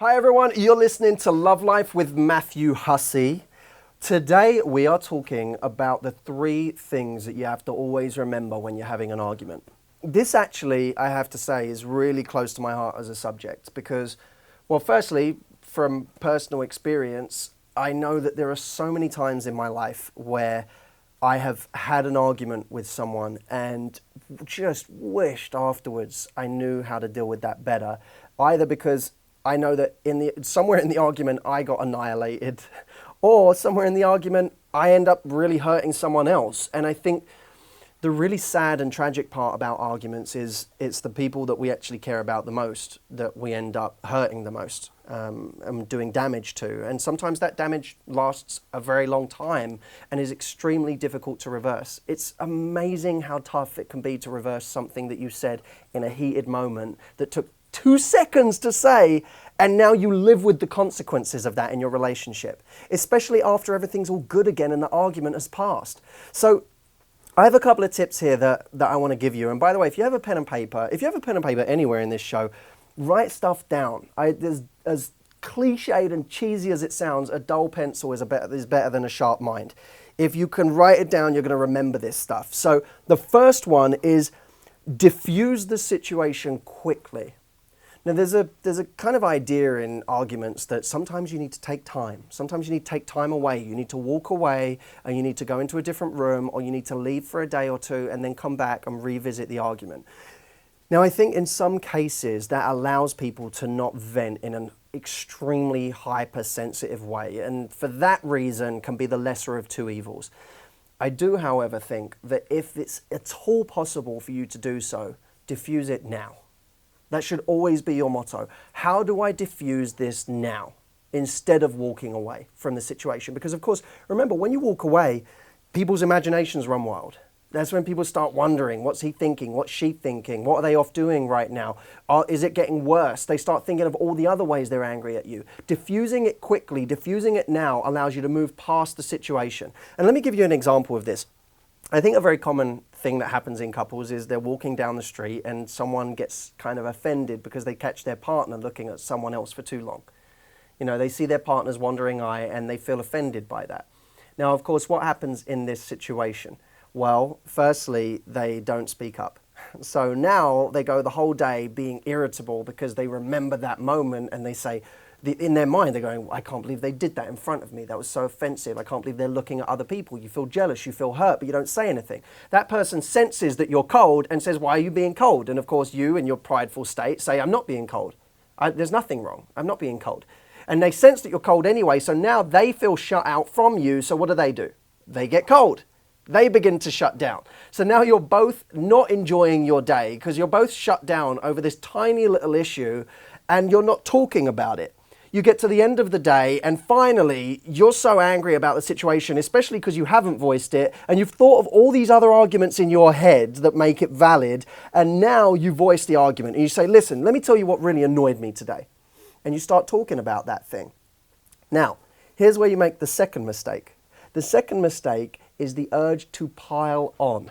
Hi everyone, you're listening to Love Life with Matthew Hussey. Today we are talking about the 3 things that you have to always remember when you're having an argument. This actually, I have to say, is really close to my heart as a subject because, well, firstly, from personal experience, I know that there are so many times in my life where I have had an argument with someone and just wished afterwards I knew how to deal with that better, either because I know that somewhere in the argument I got annihilated, or somewhere in the argument I end up really hurting someone else. And I think the really sad and tragic part about arguments is it's the people that we actually care about the most that we end up hurting the most and doing damage to. And sometimes that damage lasts a very long time and is extremely difficult to reverse. It's amazing how tough it can be to reverse something that you said in a heated moment that took 2 seconds to say, and now you live with the consequences of that in your relationship, especially after everything's all good again and the argument has passed. So I have a couple of tips here that I want to give you. And by the way, if you have a pen and paper anywhere in this show, write stuff down. As cliched and cheesy as it sounds, a dull pencil is better than a sharp mind. If you can write it down, you're going to remember this stuff. So the first one is diffuse the situation quickly. Now, there's a kind of idea in arguments that sometimes you need to take time. Sometimes you need to take time away. You need to walk away and you need to go into a different room, or you need to leave for a day or 2 and then come back and revisit the argument. Now, I think in some cases that allows people to not vent in an extremely hypersensitive way, and for that reason can be the lesser of 2 evils. I do, however, think that if it's at all possible for you to do so, diffuse it now. That should always be your motto. How do I diffuse this now instead of walking away from the situation? Because, of course, remember, when you walk away, people's imaginations run wild. That's when people start wondering, what's he thinking? What's she thinking? What are they off doing right now? Is it getting worse? They start thinking of all the other ways they're angry at you. Diffusing it quickly, diffusing it now allows you to move past the situation. And let me give you an example of this. I think a very common thing that happens in couples is they're walking down the street and someone gets kind of offended because they catch their partner looking at someone else for too long. You know, they see their partner's wandering eye and they feel offended by that. Now, of course, what happens in this situation? Well, firstly, they don't speak up. So now they go the whole day being irritable because they remember that moment and they say, in their mind, they're going, I can't believe they did that in front of me. That was so offensive. I can't believe they're looking at other people. You feel jealous, you feel hurt, but you don't say anything. That person senses that you're cold and says, why are you being cold? And of course, you in your prideful state say, I'm not being cold. There's nothing wrong. I'm not being cold. And they sense that you're cold anyway, so now they feel shut out from you. So what do? They get cold. They begin to shut down. So now you're both not enjoying your day because you're both shut down over this tiny little issue and you're not talking about it. You get to the end of the day and finally you're so angry about the situation, especially because you haven't voiced it and you've thought of all these other arguments in your head that make it valid, and now you voice the argument and you say, listen, let me tell you what really annoyed me today. And you start talking about that thing. Now, here's where you make the second mistake. The second mistake is the urge to pile on.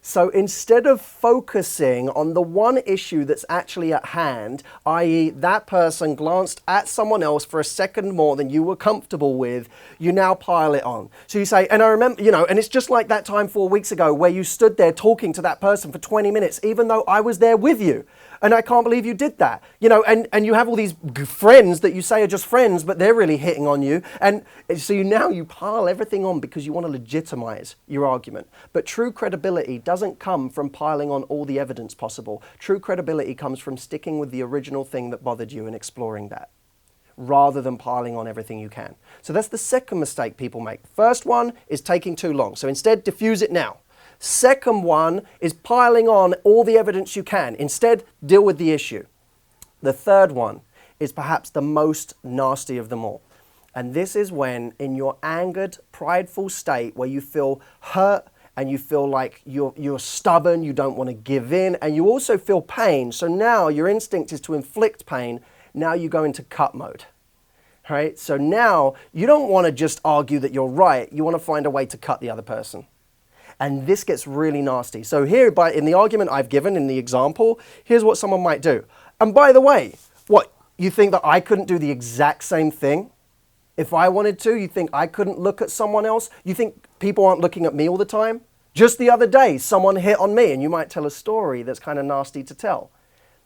So instead of focusing on the one issue that's actually at hand, i.e. that person glanced at someone else for a second more than you were comfortable with, you now pile it on. So you say, and I remember, and it's just like that time 4 weeks ago where you stood there talking to that person for 20 minutes, even though I was there with you. And I can't believe you did that. And you have all these friends that you say are just friends, but they're really hitting on you. And so you pile everything on because you want to legitimize your argument. But true credibility doesn't come from piling on all the evidence possible. True credibility comes from sticking with the original thing that bothered you and exploring that, rather than piling on everything you can. So that's the second mistake people make. First one is taking too long. So instead, diffuse it now. Second one is piling on all the evidence you can. Instead, deal with the issue. The third one is perhaps the most nasty of them all. And this is when, in your angered, prideful state where you feel hurt and you feel like you're stubborn, you don't want to give in, and you also feel pain. So now your instinct is to inflict pain. Now you go into cut mode. Right? So now you don't want to just argue that you're right. You want to find a way to cut the other person. And this gets really nasty. So here, in the argument I've given, in the example, here's what someone might do. And by the way, You think that I couldn't do the exact same thing if I wanted to? You think I couldn't look at someone else? You think people aren't looking at me all the time? Just the other day, someone hit on me, and you might tell a story that's kind of nasty to tell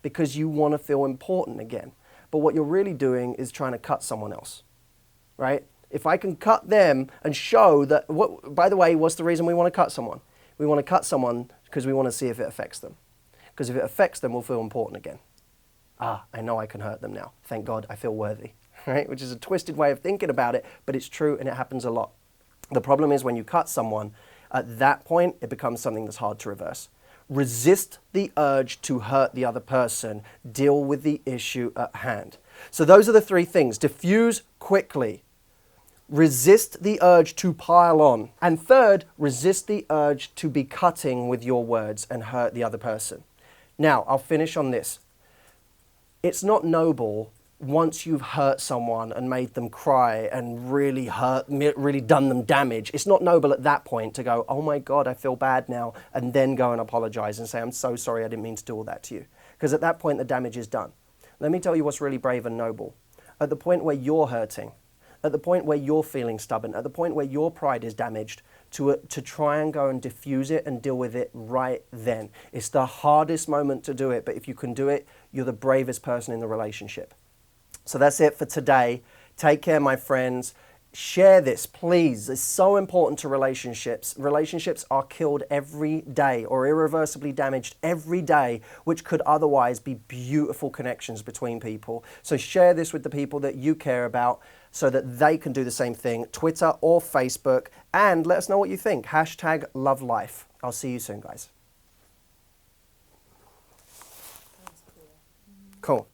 because you want to feel important again. But what you're really doing is trying to cut someone else, right? If I can cut them and show that, by the way, what's the reason we want to cut someone? We want to cut someone because we want to see if it affects them. Because if it affects them, we'll feel important again. Ah, I know I can hurt them now. Thank God I feel worthy, right? Which is a twisted way of thinking about it, but it's true and it happens a lot. The problem is when you cut someone, at that point, it becomes something that's hard to reverse. Resist the urge to hurt the other person. Deal with the issue at hand. So those are the three things. Diffuse quickly. Resist the urge to pile on. And third, resist the urge to be cutting with your words and hurt the other person. Now, I'll finish on this. It's not noble once you've hurt someone and made them cry and really done them damage. It's not noble at that point to go, oh my God, I feel bad now, and then go and apologize and say, I'm so sorry, I didn't mean to do all that to you. Because at that point, the damage is done. Let me tell you what's really brave and noble. At the point where you're hurting, at the point where you're feeling stubborn, at the point where your pride is damaged, to try and go and diffuse it and deal with it right then. It's the hardest moment to do it, but if you can do it, you're the bravest person in the relationship. So that's it for today. Take care, my friends. Share this, please. It's so important to relationships. Relationships are killed every day or irreversibly damaged every day, which could otherwise be beautiful connections between people. So share this with the people that you care about so that they can do the same thing, Twitter or Facebook, and let us know what you think. #LoveLife. I'll see you soon, guys. Cool.